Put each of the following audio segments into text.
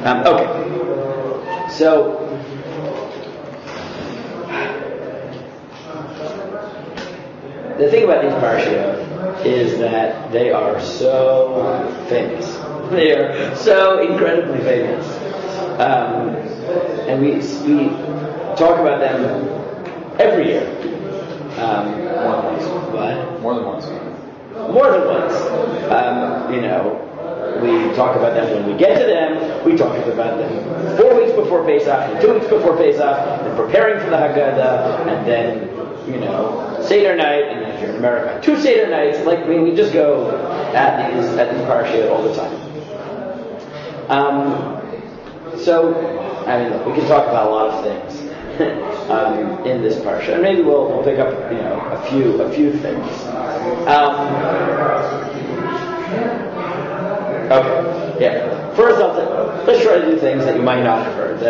Okay. So, the thing about these parshiot is that they are so famous. They are so incredibly famous. And we talk about them every year. More than once. What? More than once. More than once. We talk about them when we get to them. We talk about them 4 weeks before Pesach, and 2 weeks before Pesach, and preparing for the Haggadah, and then, Seder night, and then if you're in America, 2 Seder nights. We just go at these parshiot all the time. Look, we can talk about a lot of things in this parsha, and maybe we'll pick up, a few things. Okay, yeah. First, let's try to do things that you might not have heard.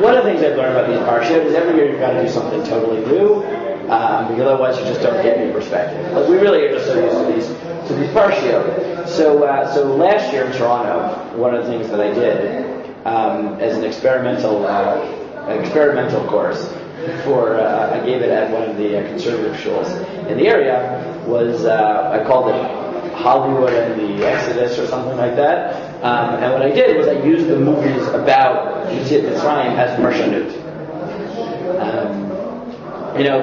One of the things I've learned about these parshiot is every year you've got to do something totally new, because otherwise you just don't get any perspective. We really are just so used to these parshiot. So last year in Toronto, one of the things that I did as an experimental course I gave it at one of the conservative shuls in the area was I called it Hollywood and the Exodus or something like that. And what I did was I used the movies about Yetziat Mitzrayim as parshanut.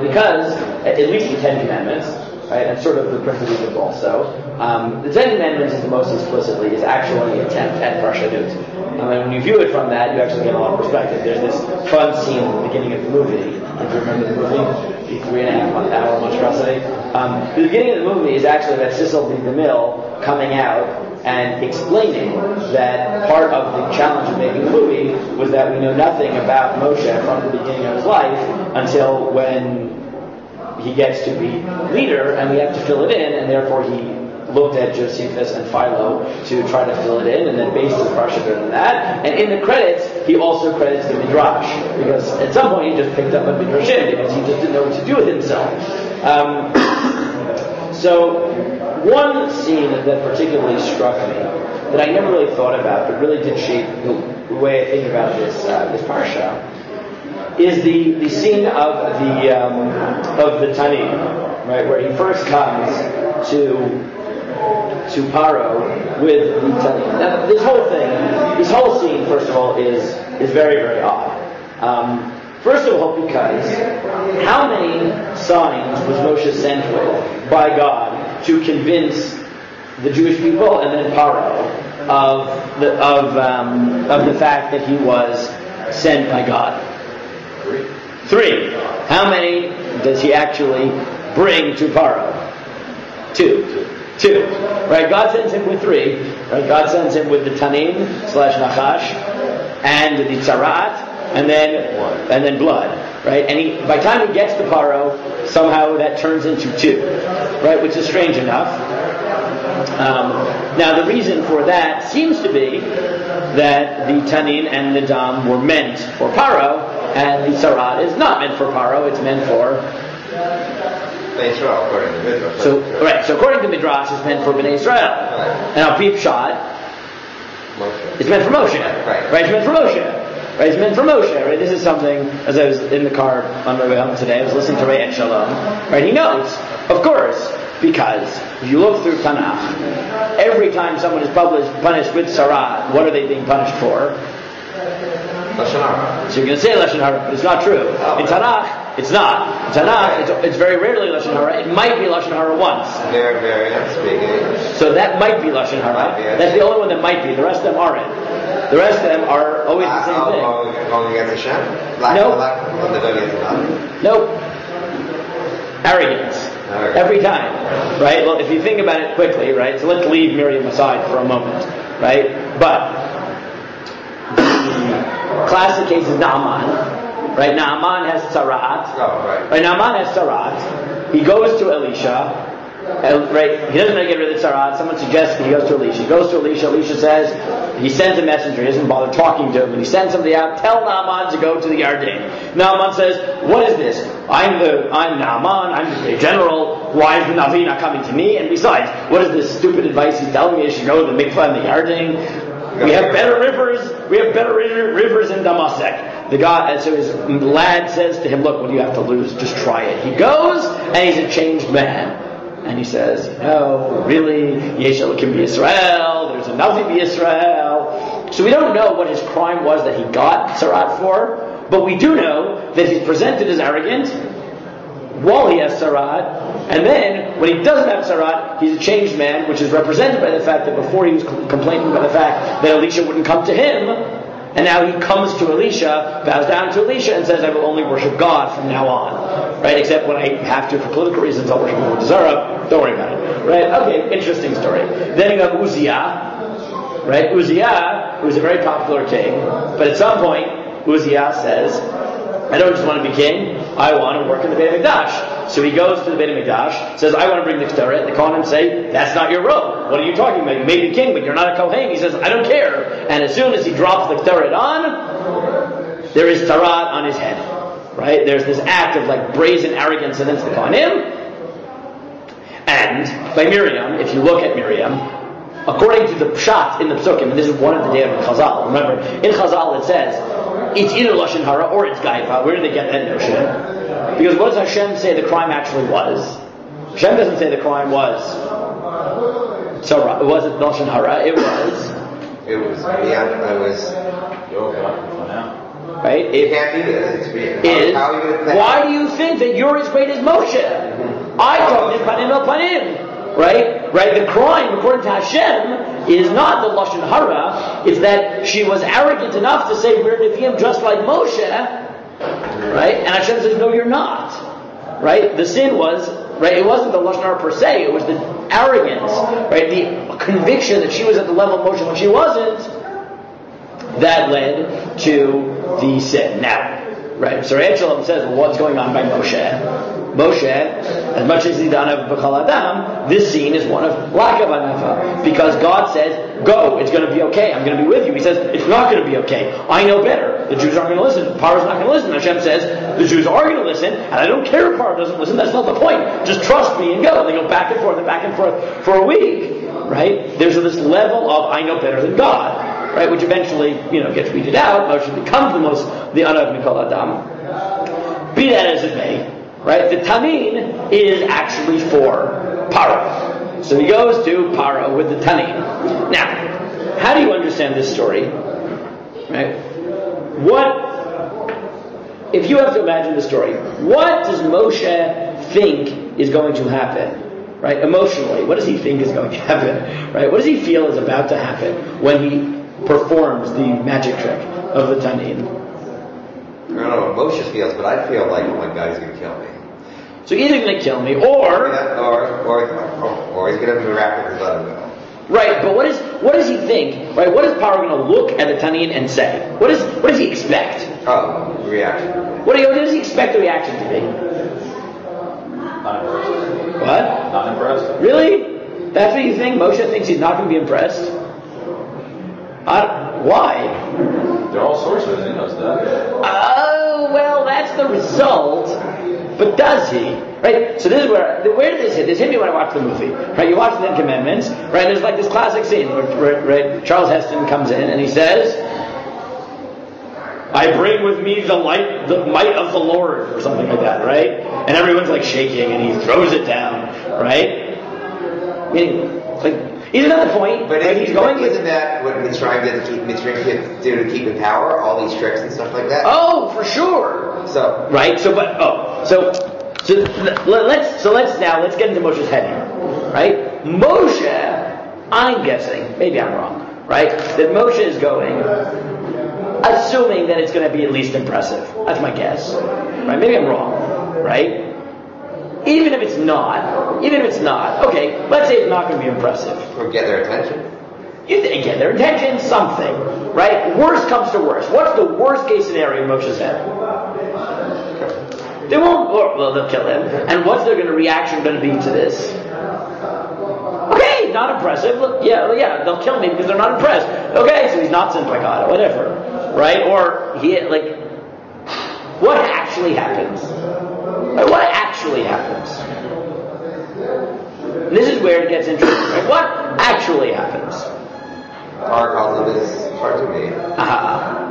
Because at least the Ten Commandments, right, and sort of the principles also, the Ten Commandments is the most explicitly is actually an attempt at parshanut. And when you view it from that, you actually get a lot of perspective. There's this fun scene at the beginning of the movie. If you remember the movie, the 3.5 hour monstrosity. The beginning of the movie is actually that Sissel the Mill coming out and explaining that part of the challenge of making the movie was that we know nothing about Moshe from the beginning of his life until when he gets to be leader, and we have to fill it in, and therefore he looked at Josephus and Philo to try to fill it in, and then based his parsha on that. And in the credits, he also credits the Midrash, because at some point he just picked up a Midrashim, because he just didn't know what to do with himself. So one scene that particularly struck me, that I never really thought about, but really did shape the way I think about this parsha, is the scene of the Tanim, right, where he first comes to Paro with the Tanim. Now, this whole scene, first of all, is very, very odd. First of all, because how many signs was Moshe sent with by God to convince the Jewish people and then Paro of the fact that he was sent by God? 3. How many does he actually bring to Paro? 2. Right? God sends him with 3. Right? God sends him with the Tanim / Nachash and the Tzarat and then blood. Right? And by the time he gets to Paro, somehow that turns into 2. Right? Which is strange enough. Now the reason for that seems to be that the Tanin and the Dam were meant for Paro, and the Tzarat is not meant for Paro, it's meant for Israel, according to Midrash. So according to Midrash, it's meant for Bnei Israel. Right. And our Peep Shot, it's meant for Moshe. Right? It's meant for Moshe. Right? It's meant for Moshe. Right? This is something, as I was in the car on my way home today, I was listening to Ray and Shalom. Right? He notes, of course, because if you look through Tanakh, every time someone is punished with Tzarat, what are they being punished for? Lashon Hara. So you're going to say Lashon Hara, but it's not true. In Tanakh, it's not. In Tanakh, it's very rarely Lashon Hara. It might be Lashon Hara once. Very speaking. So that might be Lashon Hara. That's the only one that might be. The rest of them aren't. The rest of them are always the same thing. Going against Hashem? Nope. Nope. Arrogance. Every time. Right? Well, if you think about it quickly, right? So let's leave Miriam aside for a moment. Right? But classic case is Naaman. Right? Naaman has Tzarat. Right? Naaman has Tzarat. He goes to Elisha. Right? He doesn't want to get rid of the Tzarat. Someone suggests he goes to Elisha. He goes to Elisha. Elisha says, he sends a messenger. He doesn't bother talking to him. And he sends somebody out. Tell Naaman to go to the Yarden. Naaman says, what is this? I'm Naaman. I'm the general. Why is the Navi not coming to me? And besides, what is this stupid advice he's telling me? I should go to the mikvah and the Yarden. We have better rivers. We have better rivers in Damascus. The guy, so his lad says to him, "Look, what do you have to lose? Just try it." He goes, and he's a changed man. And he says, "No, really, Yesh Elokim b'Yisrael. There's nothing b'Yisrael." So we don't know what his crime was that he got Sarat for, but we do know that he's presented as arrogant while he has Sarat, and then when he doesn't have Sarat, he's a changed man, which is represented by the fact that before he was complaining about the fact that Elisha wouldn't come to him, and now he comes to Elisha, bows down to Elisha, and says, "I will only worship God from now on." Right? Except when I have to for political reasons, I'll worship Avodah Zarah. Don't worry about it. Right? Okay, interesting story. Then you have Uzziah. Right? Uzziah, who was a very popular king, but at some point, Uzziah says, "I don't just want to be king, I want to work in the Beit HaMikdash." So he goes to the Beit HaMikdash, says, "I want to bring the Keteret." The Kohanim say, "That's not your role. What are you talking about? You may be king, but you're not a Kohen." He says, "I don't care." And as soon as he drops the Keteret on, there is Tarat on his head. Right? There's this act of like brazen arrogance against the Kohanim. And by Miriam, if you look at Miriam, according to the Pshat in the Psukim, and this is one of the day of Chazal. Remember, in Chazal it says, it's either Lashon Hara or it's Gaifa. Where did they get that notion? Because what does Hashem say the crime actually was? Hashem doesn't say the crime was Sarah. It wasn't Lashon Hara. It was. Right? You can't do this. How are you going to why do you think that you're as great as Moshe? I told him panim el panim. Right? Right? The crime, according to Hashem, is not the Lashon Hara. It's that she was arrogant enough to say we're Nevi'im just like Moshe. Right? And Hashem says, no, you're not. Right? The sin was, right? It wasn't the Lashon Hara per se. It was the arrogance, right? The conviction that she was at the level of Moshe when she wasn't. That led to the sin. Now, right? So Reb Shalom says, well, what's going on by Moshe? Moshe, as much as he done of B'chal Adam, this scene is one of lack of anava. Because God says, go, it's going to be okay, I'm going to be with you. He says, it's not going to be okay. I know better. The Jews aren't going to listen. Paro's not going to listen. Hashem says, the Jews are going to listen, and I don't care if Paro doesn't listen. That's not the point. Just trust me and go. And they go back and forth for a week. Right? There's this level of, I know better than God. Right, which eventually, gets weeded out. Moshe becomes the Anav Mikol Adam. Be that as it may, right? The Tanin is actually for Paro. So he goes to Paro with the Tanin. Now, how do you understand this story? Right? If you have to imagine the story, what does Moshe think is going to happen? Right? Emotionally, what does he think is going to happen? Right? What does he feel is about to happen when he performs the magic trick of the Tanin? I don't know what Moshe feels, but I feel like, oh my God, he's going to kill me. So either going to kill me, or he's going to miraculously let him go. Right, but what does he think? Right, what is Paro going to look at the Tanin and say? What does he expect? Reaction. What does he expect the reaction to be? Not impressed. What? Not impressed. Really? That's what you think? Moshe thinks he's not going to be impressed? Why? There are all sources, he knows that. Oh, well, that's the result. But does he? Right? So this is where did this hit? This hit me when I watched the movie. Right? You watch the Ten Commandments, right? There's like this classic scene where Charles Heston comes in and he says, I bring with me the might of the Lord, or something like that, right? And everyone's like shaking and he throws it down, right? Meaning, like, isn't that the point? But right? Isn't that what Mitzrayim did to keep in power? All these tricks and stuff like that? Oh, for sure. So right. So let's get into Moshe's head here. Right? Moshe, I'm guessing, maybe I'm wrong, right? That Moshe is going, assuming that it's going to be at least impressive. That's my guess. Right? Maybe I'm wrong. Right? Even if it's not, okay, let's say it's not going to be impressive. Or get their attention. You get their attention, something, right? Worst comes to worst. What's the worst case scenario in Moshe's head? They won't, well, they'll kill him. And what's their reaction going to be to this? Okay, not impressive. Look, yeah, they'll kill me because they're not impressed. Okay, so he's not sent by God, whatever, right? Or what actually happens? What actually happens? This is where it gets interesting. Right? What actually happens? Our calls him his Khartoumim.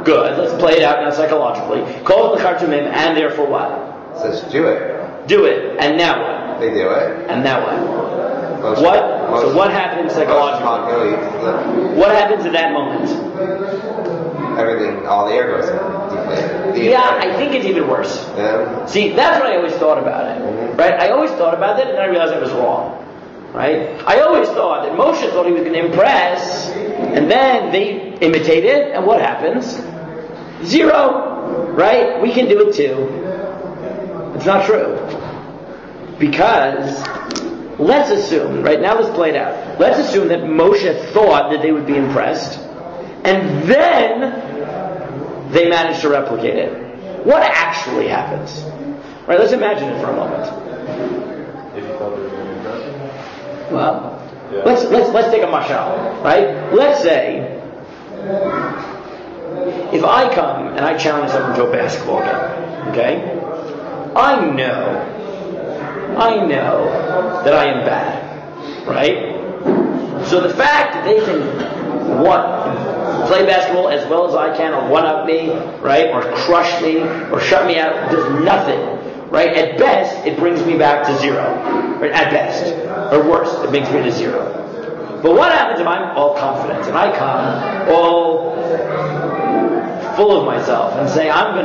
Good. Let's play it out now psychologically. Calls the Khartoumim, and therefore what? Says do it. Do it. And now what? They do it. And now what? So what happens psychologically? What happens in that moment? Everything, all the air goes deflated. I think it's even worse. Yeah. See, that's what I always thought about it. Mm-hmm. Right? I always thought about it, and then I realized I was wrong. Right? I always thought that Moshe thought he was going to impress, and then they imitated, and what happens? 0. Right? We can do it too. It's not true. Because, let's assume, right now let's play it out. Let's assume that Moshe thought that they would be impressed, and then they managed to replicate it. What actually happens? Right? Let's imagine it for a moment. If you thought they were going to be impressed? Well, let's take a mashal, right? Let's say if I come and I challenge someone to a basketball game, okay? I know that I am bad, right? So the fact that they can play basketball as well as I can, or one-up me, right, or crush me, or shut me out, does nothing, right? At best, it brings me back to 0, right? At best, or worse, it brings me to 0. But what happens if I'm all confident and I come all full of myself and say, I am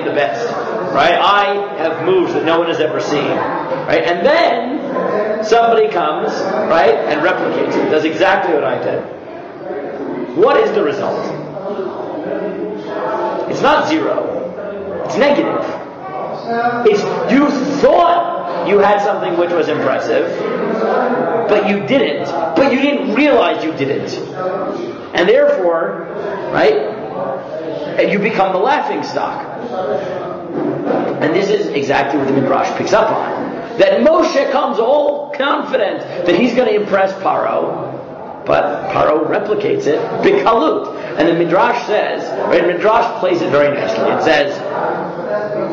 the best, right? I have moves that no one has ever seen, right? And then somebody comes, right, and replicates it, does exactly what I did. What is the result? It's not 0. It's negative. It's you thought you had something which was impressive, but you didn't. But you didn't realize you didn't. And therefore, right, you become the laughing stock. And this is exactly what the Midrash picks up on. That Moshe comes all confident that he's going to impress Paro, but Paro replicates it bikalut. And the Midrash says, right, Midrash plays it very nicely. It says,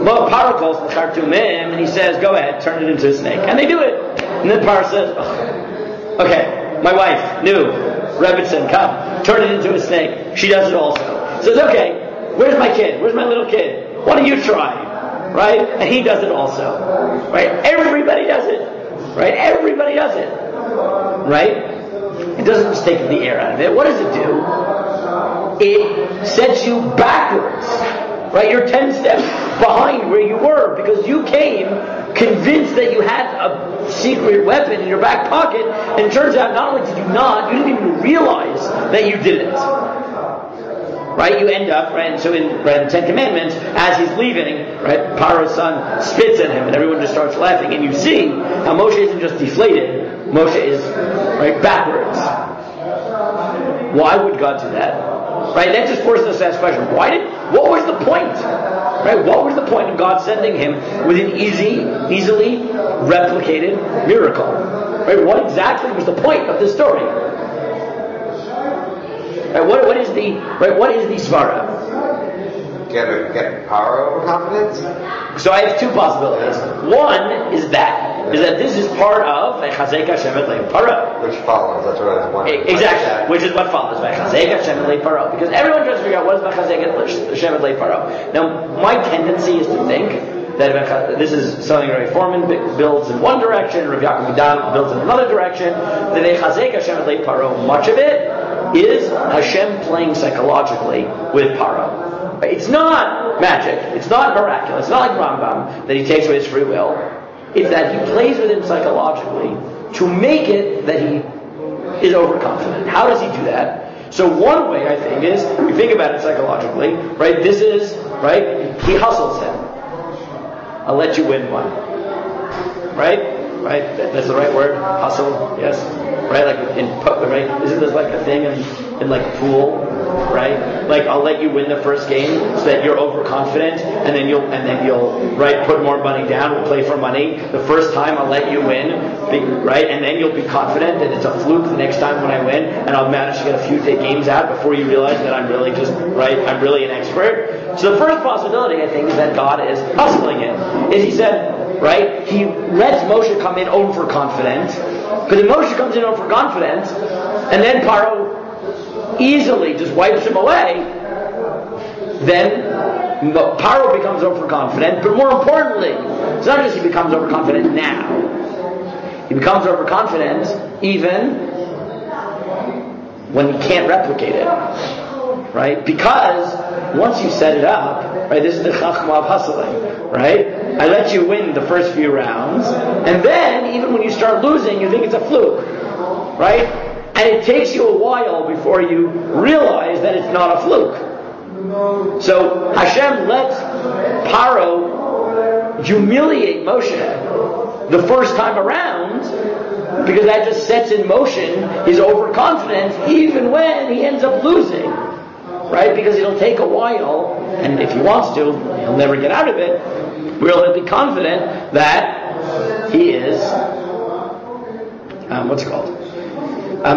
well, Paro calls the Khartoumim, and he says, go ahead, turn it into a snake. And they do it. And then Paro says, okay, my wife, New, Rebbitzin, come, turn it into a snake. She does it also. Says, okay, where's my kid? Where's my little kid? Why don't you try? Right? And he does it also. Right? Everybody does it. Right? Everybody does it. Right? It doesn't just take the air out of it. What does it do? It sets you backwards. Right? You're 10 steps behind where you were because you came convinced that you had a secret weapon in your back pocket, and it turns out not only did you not, you didn't even realize that you didn't. Right? You end up, right? And so in the Ten Commandments, as he's leaving, right, Paro's son spits at him and everyone just starts laughing, and you see how Moshe isn't just deflated, Moshe is, right, backwards. Why would God do that? Right? That just forces us to ask the question, what was the point? Right? What was the point of God sending him with an easily replicated miracle? Right? What exactly was the point of this story? Right, what is the svara? Get power over confidence? So I have 2 possibilities. One is that this is part of Chazek Hashem et Leib Paro. Which follows, that's what I was wondering. Exactly, which is what follows, Chazek Hashem et Leib Paro. Because everyone tries to figure out what is Chazek Hashem et Leib Paro. Now, my tendency is to think that this is something Rabbi Foreman builds in one direction, Rabbi Yaakov Midan builds in another direction, that Chazek Hashem et Leib Paro, much of it is Hashem playing psychologically with Paro. It's not magic. It's not miraculous. It's not like Rambam that he takes away his free will. It's that he plays with him psychologically to make it that he is overconfident. How does he do that? So one way, I think, is, you think about it psychologically, right? This is, right? He hustles him. I'll let you win one. Right? Right? That's the right word? Hustle? Yes? Right? Like right? Isn't this like a thing in like pool? Right? Like, I'll let you win the first game so that you're overconfident, and then you'll right, put more money down, we'll play for money. The first time I'll let you win, right? And then you'll be confident that it's a fluke the next time when I win, and I'll manage to get a few games out before you realize that I'm really just, right, I'm really an expert. So the first possibility, I think, is that God is hustling him. Is he said, right, he lets Moshe come in overconfident, because if Moshe comes in overconfident, and then Paro easily just wipes him away, then Paro becomes overconfident. But more importantly, it's not just he becomes overconfident now. He becomes overconfident even when he can't replicate it. Right? Because once you set it up, right, this is the chachma of hustling, right? I let you win the first few rounds, and then even when you start losing, you think it's a fluke, right? And it takes you a while before you realize that it's not a fluke. So Hashem lets Paro humiliate Moshe the first time around, because that just sets in motion his overconfidence even when he ends up losing. Right? Because it'll take a while, and if he wants to, he'll never get out of it, where he'll be confident that he is, what's it called?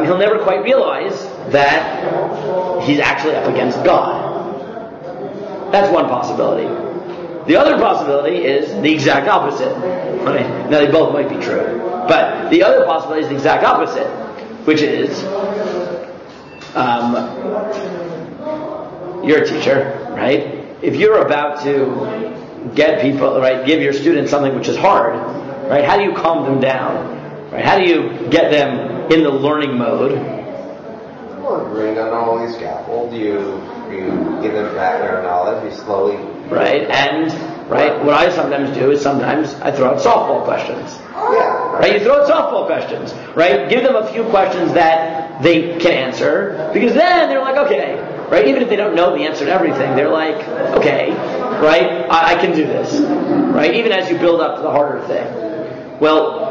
He'll never quite realize that he's actually up against God. That's one possibility. The other possibility is the exact opposite. Right? Now they both might be true. But the other possibility is the exact opposite, which is, you're a teacher, right? If you're about to get people, right, give your students something which is hard, right? How do you calm them down? Right? How do you get them in the learning mode? Well, bring on all these scaffold. You give them background knowledge. You slowly. Right, and what I sometimes do is sometimes I throw out softball questions. Yeah. Right, you throw out softball questions. Right, give them a few questions that they can answer, because then they're like, okay. Right? Even if they don't know the answer to everything, they're like, okay, right? I can do this. Right? Even as you build up to the harder thing. Well,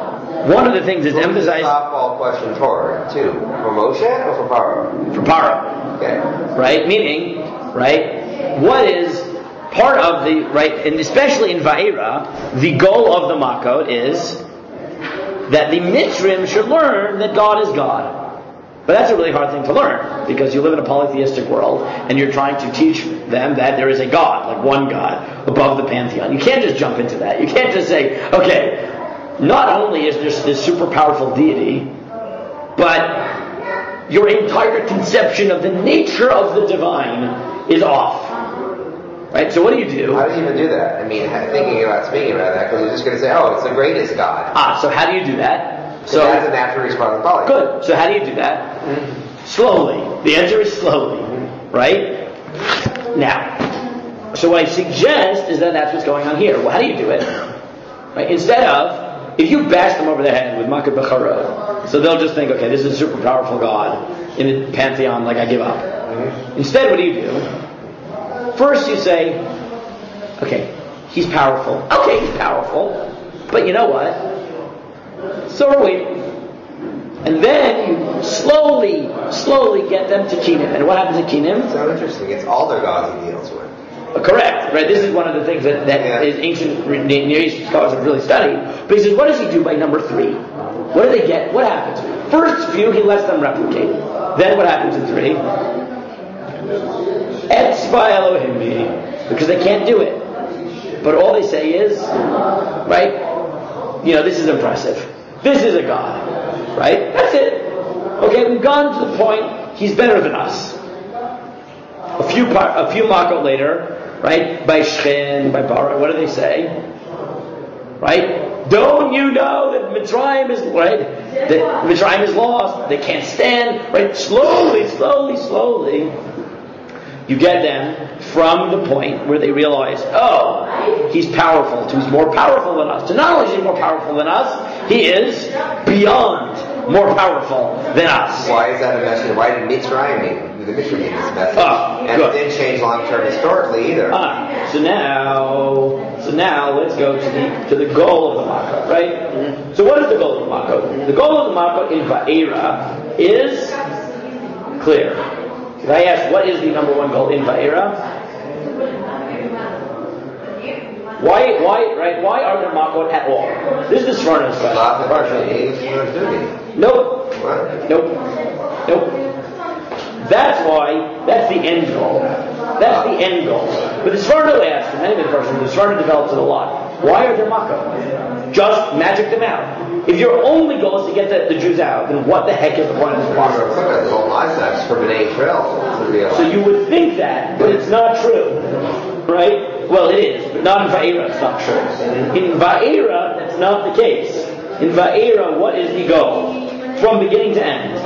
one of the things is emphasized. Softball question for too. For Moshe or for Paro? For Paro. Okay. Right? Meaning, right? What is part of the, right? And especially in Va'era, the goal of the Makot is that the Mitzrim should learn that God is God. But that's a really hard thing to learn, because you live in a polytheistic world, and you're trying to teach them that there is a God, like one God, above the pantheon. You can't just jump into that. You can't just say, okay, not only is there this super powerful deity, but your entire conception of the nature of the divine is off. Right? So what do you do? How do you even do that? I mean, speaking about that, because you're just going to say, oh, it's the greatest God. So how do you do that? So that's a natural response. Probably. Good. So how do you do that? Slowly. The answer is slowly. Right? Now, so what I suggest is that that's what's going on here. Well, how do you do it? Right? Instead of, if you bash them over the head with Makat B'Charot, so they'll just think, okay, this is a super powerful God in the pantheon, like I give up. Instead, what do? First you say, okay, he's powerful. Okay, he's powerful. But you know what? So are we. And then you slowly get them to Kinim. And what happens at Kinim? So interesting. It's all their gods he deals with. Correct. Right. This is one of the things that is ancient Near Eastern scholars have really studied. But he says, what does he do by number 3? What do they get? What happens? First few, he lets them replicate. Then what happens in 3? Etzva Elohim, because they can't do it. But all they say is, right? This is impressive. This is a God, right? That's it. Okay, we've gone to the point. He's better than us. A few Makot later, right? By Shchen, by Bara, what do they say? Right? Don't you know that Mitzrayim is right? That Mitzrayim is lost. They can't stand. Right? Slowly, you get them from the point where they realize, oh, he's powerful. He's more powerful than us. So not only is he more powerful than us, he is beyond more powerful than us. Why is that a message? Why did Mitzrayim mean? The Mitzrayim mean this message? And good. It didn't change long term historically either. So now let's go to the goal of the Makot, right? Mm-hmm. So what is the goal of the Makot? The goal of the Makot in Va'era is clear. If I ask, what is the number one goal in Va'era? Why are there Makot at all? This is the Sforno's question. Nope. That's the end goal. That's the end goal. But the Sforno asks, and many of the questions, the Sforno develops it a lot. Why are there Makot? Just magic them out. If your only goal is to get the Jews out, then what the heck is the point of this process? The whole livestock for B'nai Israel. So you would think that, but it's not true. Right? Well, it is, but not in Va'era, it's not true. In Va'era, that's not the case. In Va'era, what is the goal? From beginning to end.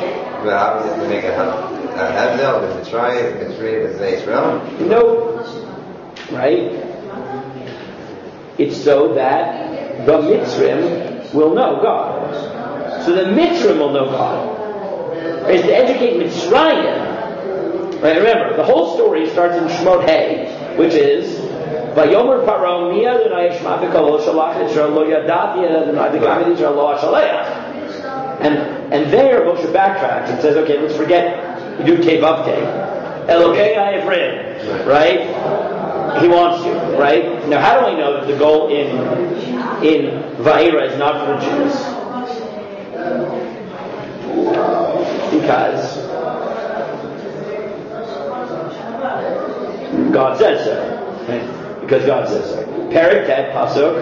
But how does it make a Hazel with Mitzrayim, with B'nai Israel? Nope. Right? It's so that the Mitzrim will know God. So the Mitzrim will know God. It's to educate Mitzrayim. Right? Remember, the whole story starts in Shemot Hay, which is Vayomer Paro Mi Adonai Yishma B'Kol Shalach Yisrael Lo Yadati Adonai B'Gamed Yisrael Lo Hashaleach. And there Moshe backtracks and says, okay, let's forget Yud Kei Vav Kei. Elokei Ha'Evrim. Right? He wants you. Right? Now, how do I know that the goal in Va'era is not for the Jews? Because God says so. Right? Because God says so. Perek Tet Pasuk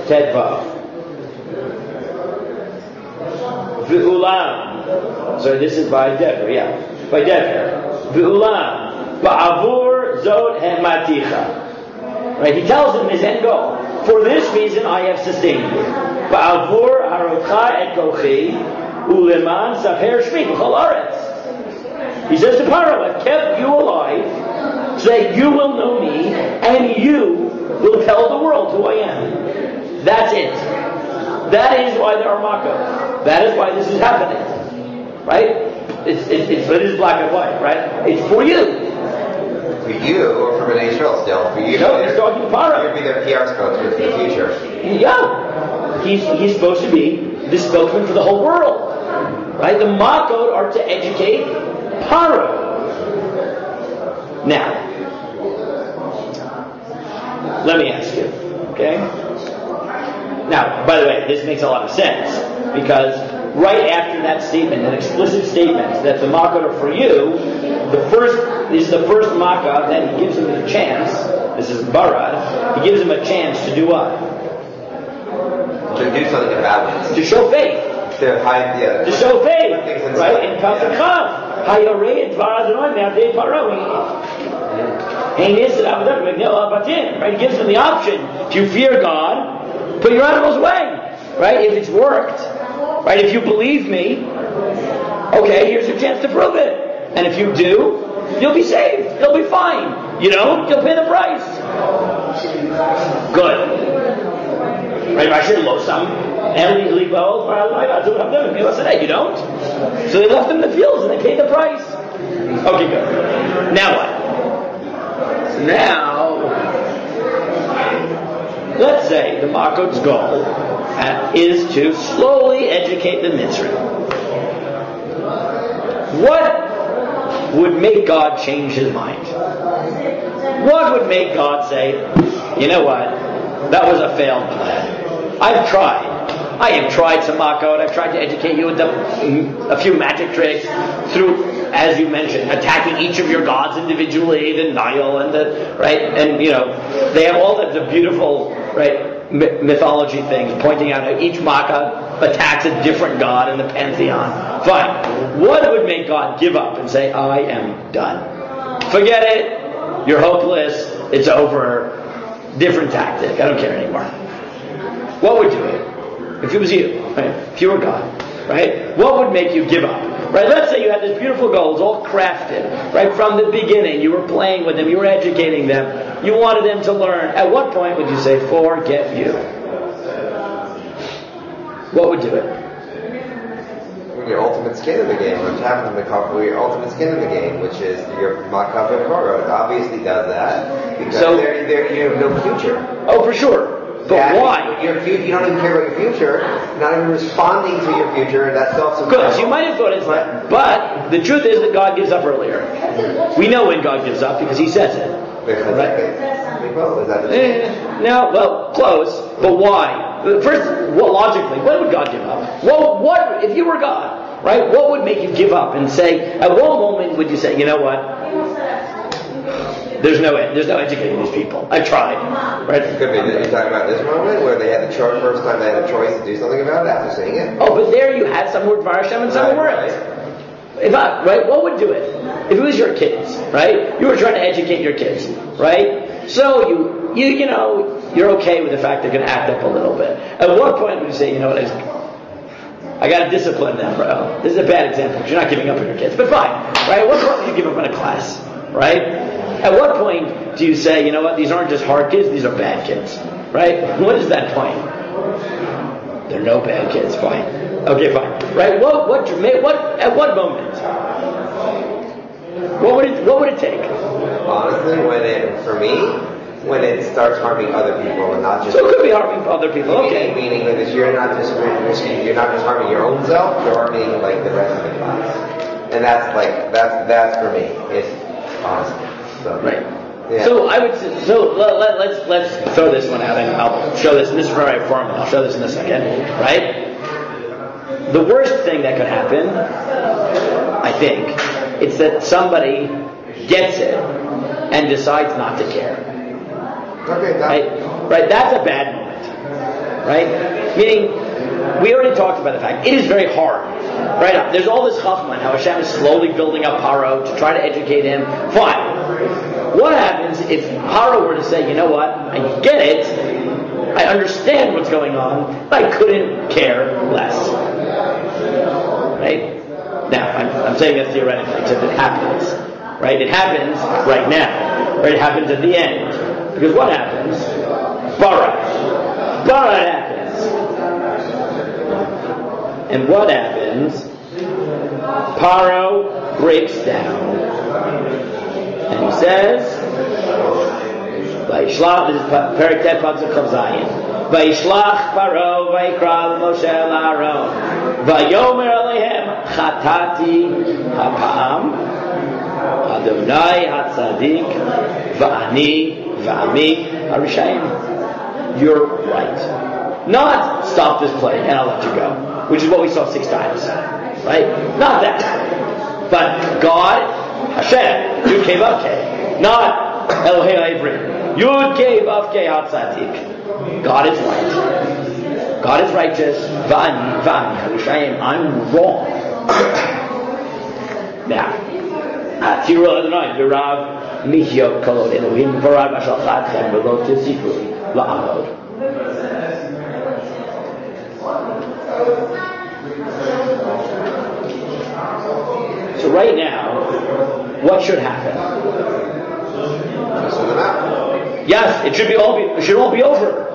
Tet Vav. V'ulam. So this is by Dever, yeah. By Dever. V'ulam. Ba'avur zot hematicha. Right? He tells him his end goal. For this reason I have sustained you. Ba'avur harocha et kochi uleman saper shmi b'chol aretz. He says to Paro, I've kept you alive so that you will know me and you will tell the world who I am. That's it. That is why there are makkos. That is why this is happening. Right? It is black and white, right? It's for you. For you, or for B'nai Israel still? For you. No, he's talking to Paro. You'll be their PR spokesman for the future. Yeah. He's supposed to be the spokesman for the whole world. Right? The Makot are to educate Paro. Now, let me ask you, okay? Now, by the way, this makes a lot of sense, because right after that statement, an explicit statement that the Makot are for you, this is the first Makkah, then he gives him a chance, this is Barad, he gives him a chance to do what? To do something about it. To show faith. To hide the... To show faith, right? In Pasuk Chav, Hayorei et Dvar Adonai me'adei Paro. Right? He gives them the option. If you fear God, put your animals away. Right? If it's worked, right? If you believe me, okay, here's your chance to prove it. And if you do, you'll be saved. You'll be fine. You don't, you'll pay the price. Good. Right? I should love some. You don't. So they left them in the fields and they paid the price. Okay, good. Now what? Now, let's say the Makot's goal is to slowly educate the Mitzrim. What would make God change his mind? What would make God say, you know what, that was a failed plan. I've tried. I have tried some Makot. I've tried to educate you with a few magic tricks through, as you mentioned, attacking each of your gods individually, the Nile and the right, and they have all the beautiful mythology things, pointing out how each Makkah attacks a different god in the pantheon. Fine. What would make God give up and say, I am done? Forget it. You're hopeless. It's over. Different tactic. I don't care anymore. What would do it? If it was you, right? If you were God, right? What would make you give up? Right? Let's say you had this beautiful goals all crafted, right? From the beginning, you were playing with them, you were educating them, you wanted them to learn. At what point would you say, forget you? What would do it? Your ultimate skin in the game, which happens in the couple, your ultimate skin in the game, which is your Makav and Korah. It obviously does that because you have no future. Oh, for sure. But why? You don't even care about your future. You're not even responding to your future. That's self-sufficient. Good. So you might have thought it's that. But the truth is that God gives up earlier. We know when God gives up because he says it. Right? Well, is that the change? No, well, close. But why? First, logically, when would God give up? Well, what if you were God, right? What would make you give up and say, at what moment would you say, you know what? There's no educating these people. I've tried, right? It could be that you're talking about this moment where they had the choice, first time they had a choice to do something about it after seeing it. Oh, but there you had some who were Dvar Hashem and some who weren't. Right? What would do it? If it was your kids, right? You were trying to educate your kids, right? So you're okay with the fact they're going to act up a little bit. At what point would you say, you know what, I got to discipline them, bro? This is a bad example because you're not giving up on your kids, but fine, right? At what point do you give up on a class, right? At what point do you say, you know what, these aren't just hard kids, these are bad kids, right? What is that point? There are no bad kids, fine. Okay, fine. Right? What at what moment? What would it take? Honestly, when it starts harming other people and not just. So it could be harming other people. Okay. Meaning that you're not just harming your own self, you're harming like the rest of the class. And that's for me. It's honestly. So, right. Yeah. So I would say, let's throw this one out and I'll show this, and this is where I form it. I'll show this in a second. Right? The worst thing that could happen, I think, it's that somebody gets it and decides not to care. Okay, right? That's a bad moment. Right? Meaning, we already talked about the fact it is very hard. Right? There's all this chachma, how Hashem is slowly building up Paro to try to educate him. Fine. What happens if Paro were to say, you know what, I get it, I understand what's going on, but I couldn't care less. Right? Now, I'm saying that theoretically, except it happens. Right? It happens right now. Right? It happens at the end. Because what happens? Bara happens. And what happens? Paro breaks down. And he says, Vayishlach, this is Perek Tet Pasuk Chav Zayin. Vayishlach Paro Vayikra Moshe Aaron Vayomer Alehem Chatati Hapam Adonai Hatzadik Va'ani Va'ami Harishayim. You're right. Not stop this play and I'll let you go, which is what we saw 6 times. Right? Not that. But God, Hashem, Yud Kei Vav Kei. Not Elohei Ha'ivrim. Yud Kei Vav Kei Hatzadik. God is right. God is righteous. Va'ani Harishayim. I'm wrong. Now, Tiro Adonai V'Rav Mihyot Kolot Elohim V'Rav Ashal Chadchem V'Lo Tizikru La'amod. So right now, what should happen? Yes, it should all be over.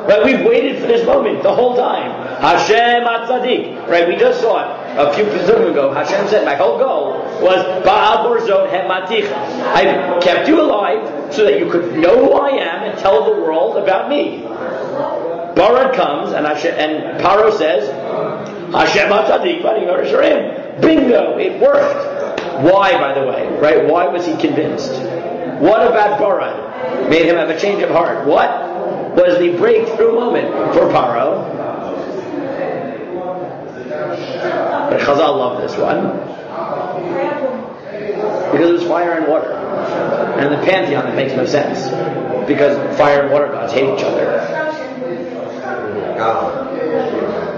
Right? We've waited for this moment the whole time. Hashem Atzadik. Right? We just saw it a few episodes ago. Hashem said, my whole goal was Ba'al Borzot Hematicha. I kept you alive so that you could know who I am and tell the world about me. Barad comes and Paro says, Hashem Atzadik V'ani Harishayim. Bingo! It worked. Why, by the way? Right? Why was he convinced? What about Barad made him have a change of heart? What was the breakthrough moment for Paro? But Chazal loved this one because it was fire and water, and in the pantheon it makes no sense because fire and water gods hate each other.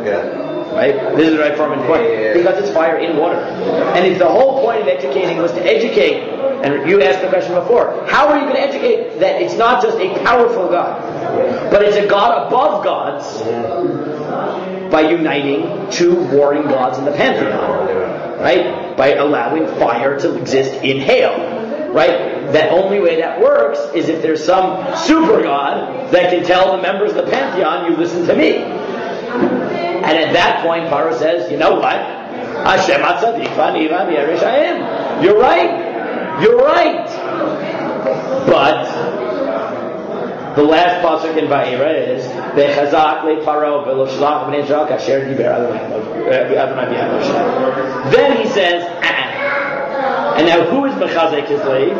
Yeah. Right? This is the right Foreman's point. Because it's fire in water. And if the whole point of educating was to educate, and you asked the question before, how are you going to educate that it's not just a powerful God, but it's a God above gods by uniting 2 warring gods in the pantheon? Right? By allowing fire to exist in hail. Right? The only way that works is if there's some super god that can tell the members of the pantheon, you listen to me. And at that point, Paro says, you know what? Hashem Atzadik V'ani Harishayim. You're right. You're right. But the last pasuk in Vayera is V'chazak leParo v'lo shlach b'nei Israel kasher diber Adonai b'Moshe. Then he says, And now who is mechazek his slave?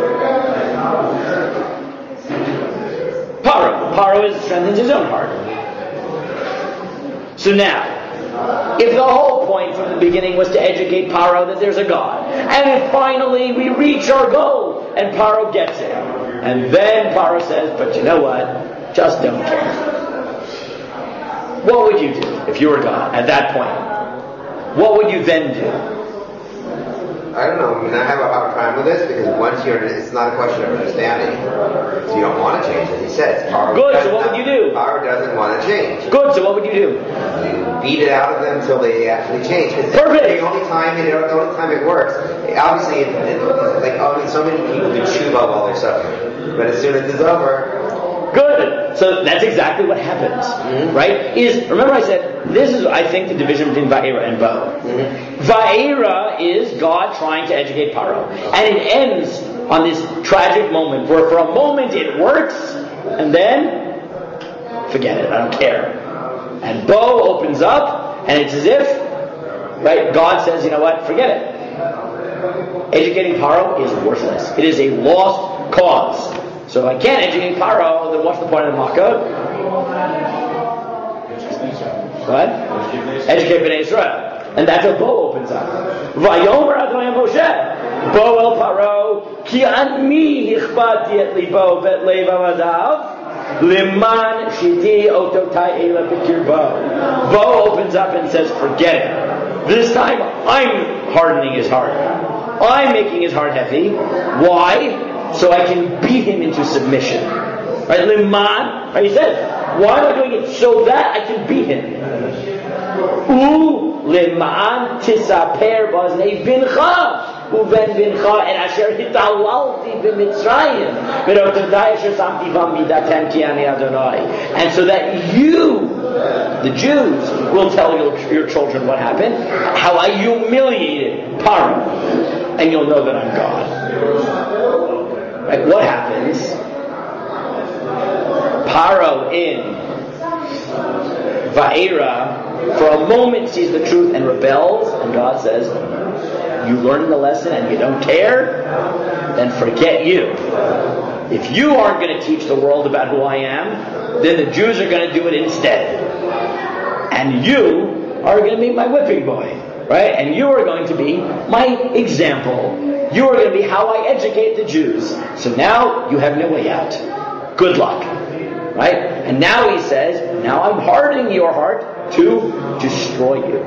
Paro. Paro strengthens his own heart. So now, if the whole point from the beginning was to educate Paro that there's a God, and if finally we reach our goal, and Paro gets it, And then Paro says, but you know what? Just don't care. What would you do if you were God at that point? What would you then do? I don't know. I mean, I have a hard time with this because once it's not a question of understanding. If you don't want to change, as he says. Good, so what would you do? Power doesn't want to change. Good, so what would you do? You beat it out of them until they actually change. Perfect. The only time it works, obviously, so many people do tshuva while they're suffering. But as soon as it's over, good. So that's exactly what happens, right? Remember I said, this is, I think, the division between Va'era and Bo. Va'era is God trying to educate Paro. And it ends on this tragic moment where for a moment it works, and then, forget it, I don't care. And Bo opens up, and it's as if, right, God says, you know what, forget it. Educating Paro is worthless. It is a lost cause. So if I can't educate Paro, then what's the point of the Makkah? What? Educate Bnei Israel. And that's how Bo opens up. Vayomer Adonai Moshe, Bo el Paro, ki ani hichbati et libo vet lev avadav, liman shiti ototai ela b'kirbo. Bo opens up and says, forget it. This time I'm hardening his heart. I'm making his heart heavy. Why? So I can beat him into submission. Right? Liman, right? He says, why am I doing it? So that I can beat him. Liman tisaper baznei bincha. Uven bincha and asher hitalalti b'mitzrayim. V'rotodai asher samti vam midatem ki ani Adonai. And so that you, the Jews, will tell your children what happened, how I humiliated Paro. And you'll know that I'm God. Right, what happens? Paro in Va'era for a moment sees the truth and rebels, and God says, you learned the lesson and you don't care? Then forget you. If you aren't going to teach the world about who I am, then the Jews are going to do it instead. And you are going to be my whipping boy. Right? And you are going to be my example. You are going to be how I educate the Jews. So now you have no way out. Good luck. Right? And now he says, now I'm hardening your heart to destroy you,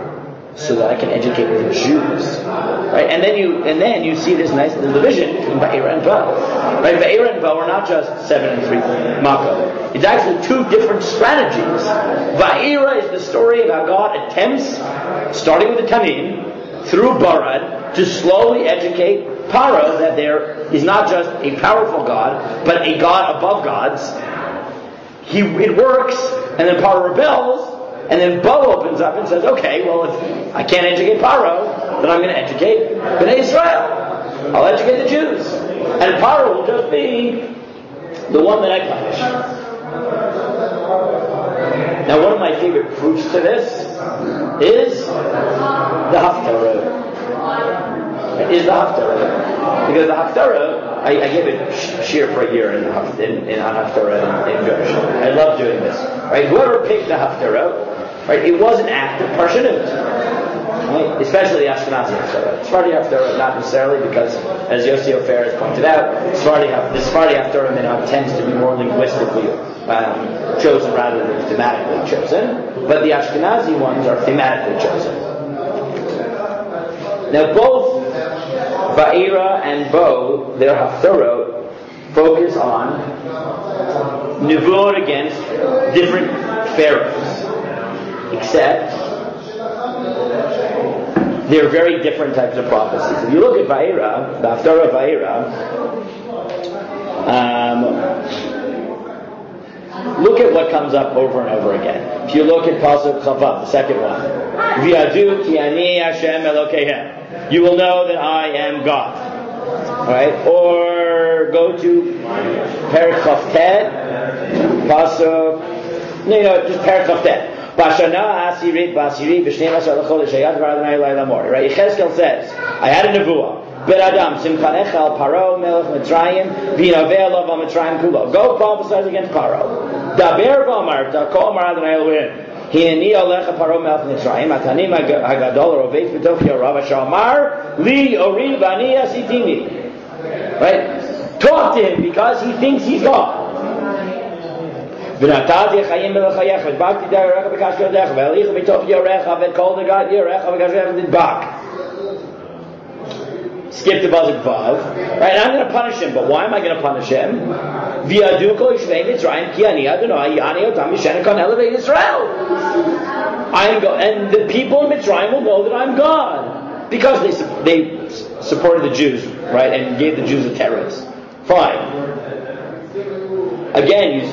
so that I can educate the Jews. Right? And then you see this nice little division between Va'era and Bo. Right? Va'era and Bo are not just 7 and 3 Makkah. It's actually two different strategies. Va'era is the story of how God attempts, starting with the Tamim, through Barad, to slowly educate Paro that there is not just a powerful God, but a God above gods. It works, and then Paro rebels, and then Bo opens up and says, okay, well, if I can't educate Paro, then I'm going to educate Bnei Israel. I'll educate the Jews. And Paro will just be the one that I punish. Now, one of my favorite proofs to this is the Haftarah. Because the Haftarah, I gave it shir for a year on Haftarah in Gersh. I love doing this. Right? Whoever picked the Haftarah, right, it was an act of parshanut. Right? Especially the Ashkenazi Haftarah. Sephardi Haftarah, not necessarily, because, as Yossi Ofer has pointed out, the Sephardi Haftarah tends to be more linguistically chosen rather than thematically chosen. But the Ashkenazi ones are thematically chosen. Now both Va'era and Bo, their Haftarot, focus on Nevuot against different pharaohs. Except they're very different types of prophecies. If you look at Va'era, the Haftarah of Va'era, look at what comes up over and over again. If you look at Pasuk Chavav, the second one, V'yadu ki ani Hashem Elokehem. You will know that I am God. Alright? Or go to Perek Chavtet, Pasuk, just Perek Chavtet. Bashana Asirit Basiri B'Shnei Masar L'Chodesh Hayad V'Adonai Elai Lamor. Right? Yechezkel says, I had a nevuah. Ben Adam, Simchanecha al Paro, Melech Mitzrayim, V'Yinaveh Alav al Mitzrayim Kulo. Go prophesize against Paro. Daber v'Amar, Kol Amar Adonai Elohim. Hineni Alecha Paro Melech Mitzrayim, Atanim Hagadol Roveis B'Toch Yorav Asher Amar Li Ori B'Ani Asitini. Right? talk to him because he thinks he's God. Skip the pasuk vav. Right, I'm going to punish him, but why am I going to punish him? And the people in Mitzrayim will know that I'm God because they supported the Jews, right, and gave the Jews a terrorist. Fine. Again, you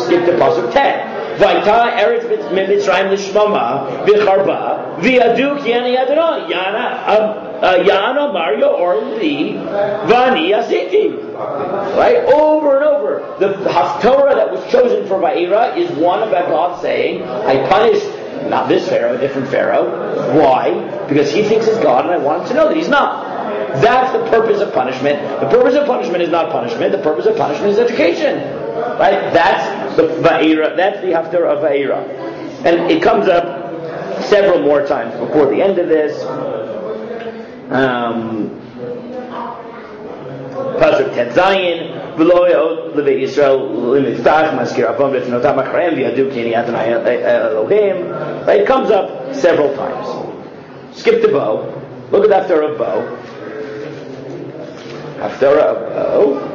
skip the pasuk 10. Vaita eretz Mitzrayim l'shmama v'charba v'yadu ki ani Adonai Yana Mario or Li Vani Asiti. Right? Over and over. The Haftorah that was chosen for Va'ira is one about God saying, I punished not this Pharaoh, a different Pharaoh. Why? Because he thinks he's God and I want him to know that he's not. That's the purpose of punishment. The purpose of punishment is not punishment. The purpose of punishment is education. Right? That's the Va'ira. That's the Haftarah of Va'ira. And it comes up several more times before the end of this. Pasuk Tetzayin V'lo Ye'od Levei Yisrael L'mitztach Maskir Avon V'fnotam Acharem V'yadu Ki Ani Adonai Elohim. Right? It comes up several times. Skip the bow. Look at the Haftarah of bow. Haftarah of bow.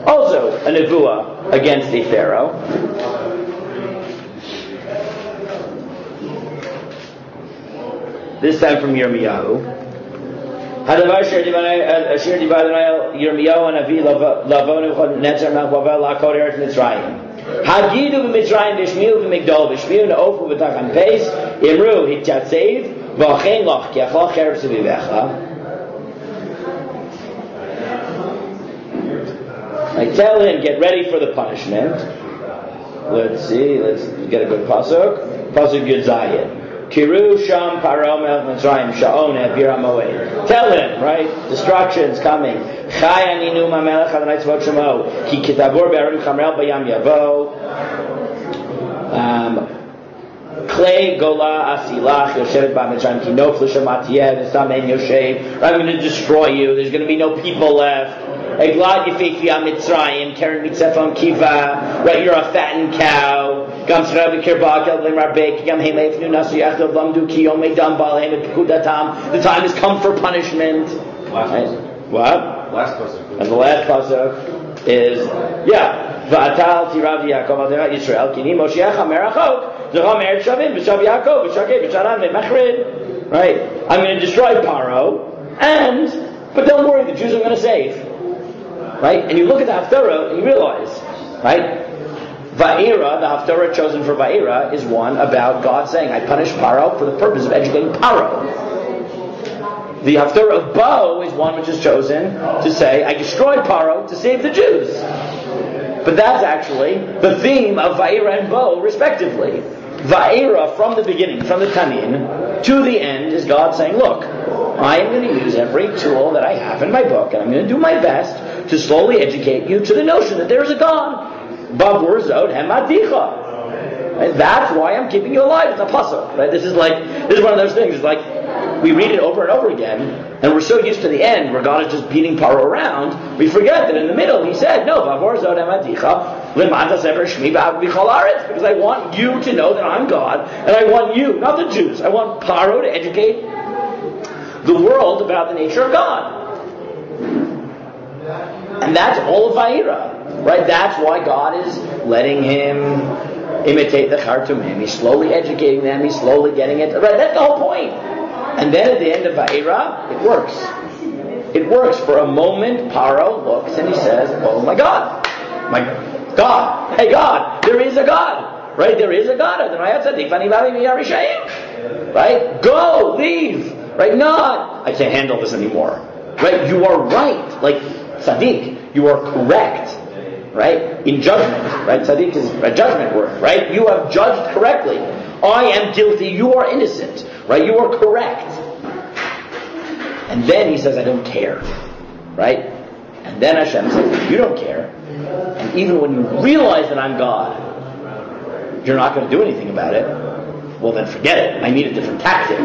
Also a nevuah against a pharaoh. This time from Yirmiyahu. Hadavar asher divad Yirmiyahu hanavi lavonu netzer melech Bavel lakod eretz Mitzrayim. Hagidu b'Mitzrayim v'shmiu b'migdol v'shmiu na'ofu b'tachan peis imru hityatzev v'achen loch ki achal chereb sevivecha. I tell him, get ready for the punishment. Let's see, let's get a good pasuk. Pasuk Yud Zayin. Kiru Sham Paro Melech Mitzrayim Sha'on Ebir HaMoed. Tell him, right? Destruction's coming. Chai Aninu Mamelech Adonai Tzvot Shemo. Ki Kitabur Be'arim Chamrel Bayam Yavo. Klei Gola Asilach Yoshevet Ba'Mitzrayim Ki Nof L'Shamatiyeh V'Samen Yoshev. I'm going to destroy you. There's going to be no people left. Eglad Yefefi HaMitzrayim Karen Mitzefam Kiva. Right, you're a fattened cow. Gam Tzrav Kirbak Elvim Rabek Gam Heimef Nu Nasu Yachdav Lamdu Ki Yom Meidam Ba'aleim Et Pekudatam. The time has come for punishment. Right? What? Last pasuk. And the last pasuk is Va'atal Tirav Yaakov Al Derat Yisrael Kini Moshiach HaMerachok Zecham Eretz Shavim V'Shav Yaakov V'Shakeh V'Sharan V'Machrid. Right? I'm going to destroy Paro, but don't worry, the Jews are going to save. Right? And you look at the Haftarah and you realize, right? Va'ira, the Haftarah chosen for Va'ira, is one about God saying, I punish Paro for the purpose of educating Paro. The Haftarah of Bo is one which is chosen to say, I destroyed Paro to save the Jews. But that's actually the theme of Va'ira and Bo, respectively. Va'ira, from the beginning, from the Tanin, to the end, is God saying, look, I am going to use every tool that I have in my book, and I'm going to do my best to slowly educate you to the notion that there is a God. Bavur zod hemadicha. And that's why I'm keeping you alive. It's a pasuk. Right? This is one of those things. It's like we read it over and over again, and we're so used to the end where God is just beating Paro around, we forget that in the middle he said, no, Bavur zod hemadicha. Because I want you to know that I'm God, and I want you, not the Jews, I want Paro to educate the world about the nature of God. And that's all of Va'ira, right? That's why God is letting him imitate the Khartoumim. He's slowly educating them. He's slowly getting it. Right? That's the whole point. And then at the end of Va'ira, it works. It works. For a moment, Paro looks and he says, oh my God. My God. Hey God, there is a God. Right? There is a God. Right? Go, leave. Right? Not, I can't handle this anymore. Right? You are right. Like, Tzaddik, you are correct. Right? In judgment. Right? Tzaddik is a judgment word. Right? You have judged correctly. I am guilty. You are innocent. Right? You are correct. And then he says, I don't care. Right? And then Hashem says, you don't care. And even when you realize that I'm God, you're not going to do anything about it. Well, then forget it. I need a different tactic.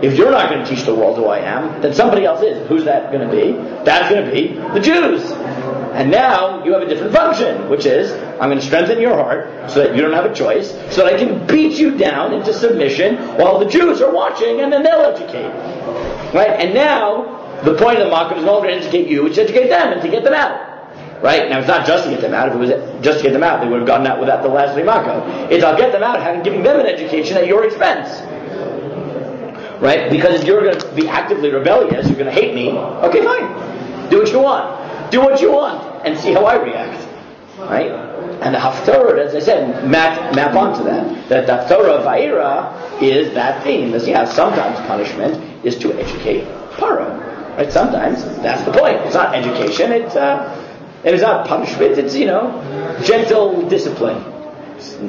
If you're not going to teach the world who I am, then somebody else is. Who's that going to be? That's going to be the Jews. And now you have a different function, which is, I'm going to strengthen your heart so that you don't have a choice, so that I can beat you down into submission while the Jews are watching, and then they'll educate. Right? And now, the point of the Makkav is no longer to educate you, it's to educate them and to get them out. Right? Now, it's not just to get them out. If it was just to get them out, they would have gotten out without the last Makkav. It's I'll get them out, giving them an education at your expense. Right? Because if you're going to be actively rebellious, you're going to hate me, okay, fine. Do what you want. Do what you want, and see how I react. Right? And the Haftorah, as I said, map onto that. That the Haftorah of Vayira is that theme. Sometimes punishment is to educate Paro. Right? Sometimes that's the point. It's not education. It's not punishment. It's gentle discipline,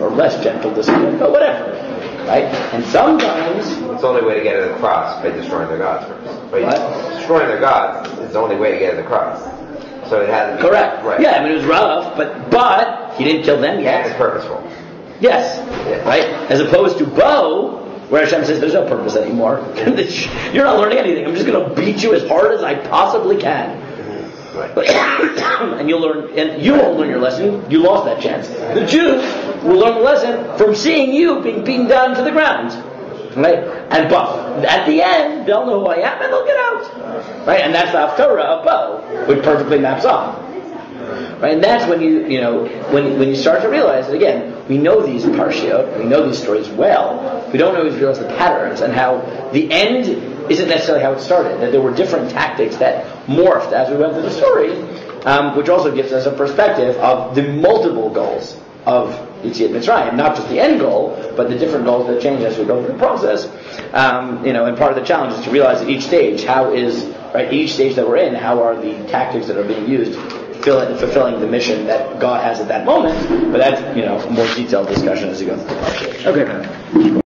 or less gentle discipline, but whatever. Right? And sometimes it's the only way to get to the cross, by destroying their gods first. Destroying their gods is the only way to get to the cross. So it has to be correct. Right. Yeah, I mean it was rough, but he didn't kill them yet. And it's purposeful. Yes. Yeah. Right? As opposed to Bo, where Hashem says there's no purpose anymore. You're not learning anything. I'm just going to beat you as hard as I possibly can. Right. And you won't learn your lesson. You lost that chance. The Jews will learn the lesson from seeing you being beaten down to the ground. Right? And at the end, they'll know who I am and they'll get out. Right? And that's the Haftorah of Bo, which perfectly maps on. Right? And that's when when you start to realize that again, we know these parshiot, we know these stories well. We don't always realize the patterns and how the end isn't necessarily how it started. That there were different tactics that morphed as we went through the story, which also gives us a perspective of the multiple goals of Yetziat Mitzrayim, not just the end goal, but the different goals that change as we go through the process. And part of the challenge is to realize at each stage, each stage that we're in, how are the tactics that are being used fulfilling the mission that God has at that moment. But that's a more detailed discussion as we go through the process. Okay.